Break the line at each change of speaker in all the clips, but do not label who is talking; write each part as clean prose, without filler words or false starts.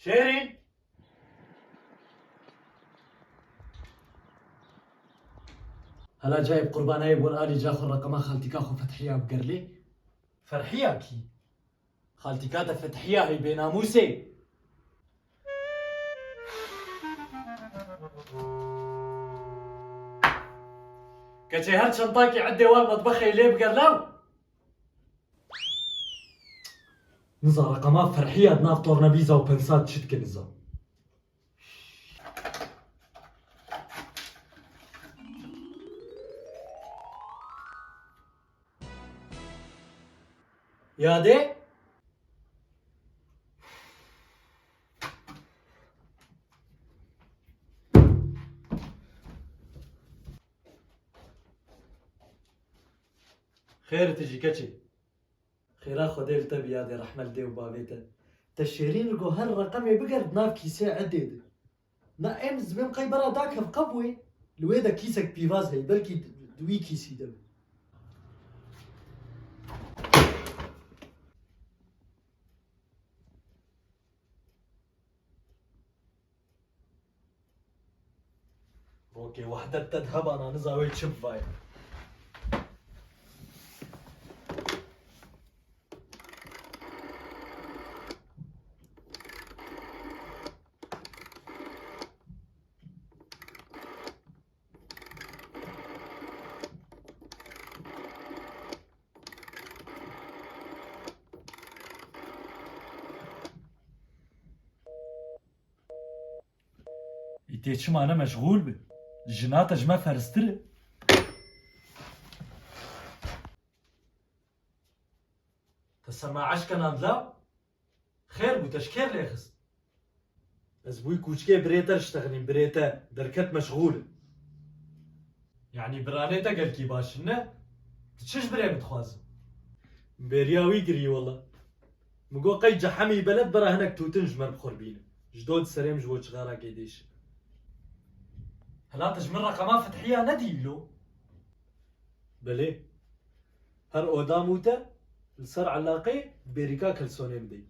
شيرين، هلا جايب قربان هاي والآلي جاخذ رقمها خالتي كاخو فتحيها بقرلي فرحيها كي خالتي كاتا فتحيها هي بناموسي كتشي هاد شنطاكي عدي والمطبخي ليه بقرلاو نزا رقمها فرحيها دناف طورنا بيزا وبنسات شد كنزا يا دي خير تجي كتشي خيرا خديل تبي يا دي رحمل دي وبابيتا تشيرين رقو هالرقم يبقر دناف كيسي عديد نا امز بين قيبرا داك بقبوي لويدا كيسك بيفاز هي بلكي دوي كيسي دم اوكي وحدة تذهب انا نزاوي تشب فاي يتيتشم انا مشغول به الجنات اجما فرستر تسمع عشكا نادلا خير بو تشكير ليخس از بوي كوشكي بريتا اشتغلين بريتا دركت مشغول يعني برانيتا قال كي باشنا تشش بري متخواز برياوي قري والله مقو قي جحمي بلد برا هناك توتنج من خربينه جدود سريم جوج غارا قيديش هلا تجمر رقما فتحية نديلو بلي هر اودا موتا السر علاقي بيريكا كلسوني بدي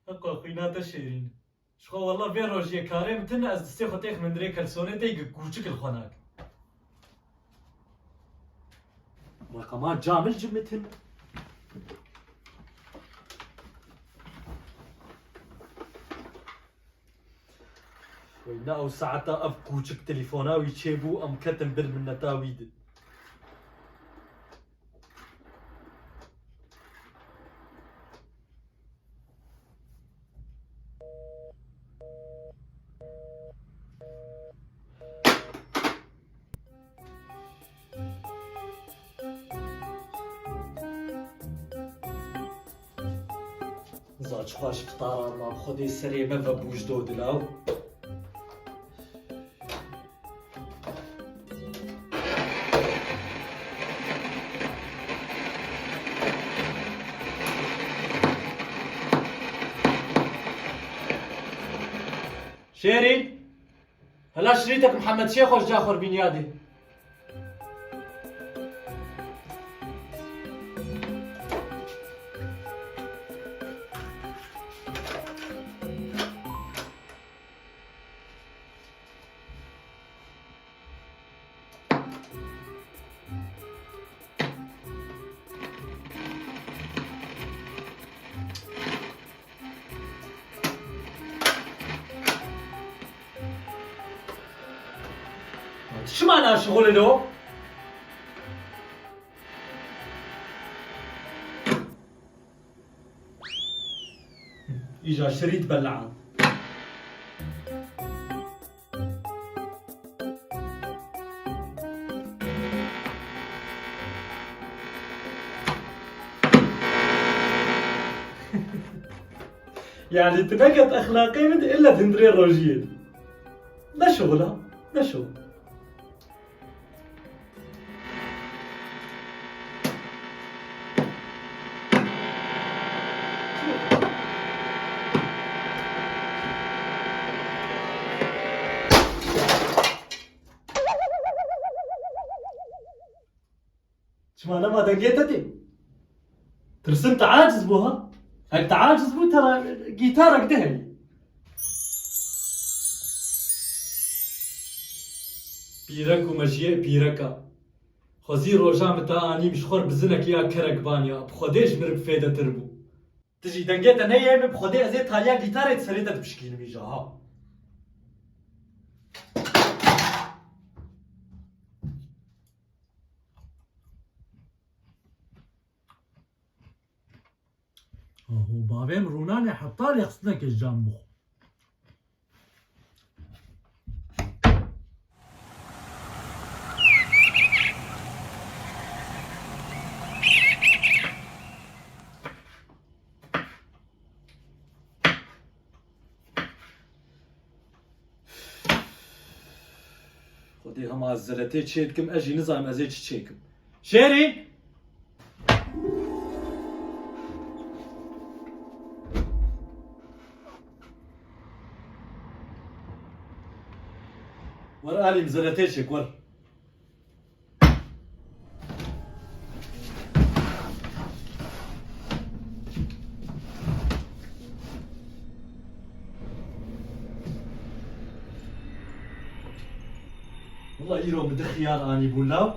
اقوى خيناتا شيرين شخو والله بين روجيه كاري متنا از دستي خوتيخ من دري كلسوني دي كوچك الخوناك رقمات جامل جمتن وينا او ساعتا اف كوچك تليفوناوي تشيبو ام كتم بر من نتاويد زاج خواش فطار ما خودي سري ما بوجدود لاو شيرين هلا شريتك محمد شيخ وش جاخر بنيادي شو معنى شغل له؟ اجا شريط بلعان يعني تنقط اخلاقي من الا تندري الرجيل ده شغلها ده شغل شو انا ما دقيتتي ترسمت عاجز بوها هاك تعال زبون ترى جيتارك دهني. بيرك ومجيء بيركا خزي روجا متى اني بشخور بزنك يا كركبانيا بخديش مرب فيدا تربو تجي دنجيت انا يا بخدي ازيت هاليا جيتار تسريت بشكيل ميجا ها هو بابين روناني حطالي يخصنك الجامبو. خدي هم عزلتي تشيكم اجي نظام ازيت تشيكم شيري. ور آلي مزلتيشك ور. والله إيرو بدي خيار أني بولاو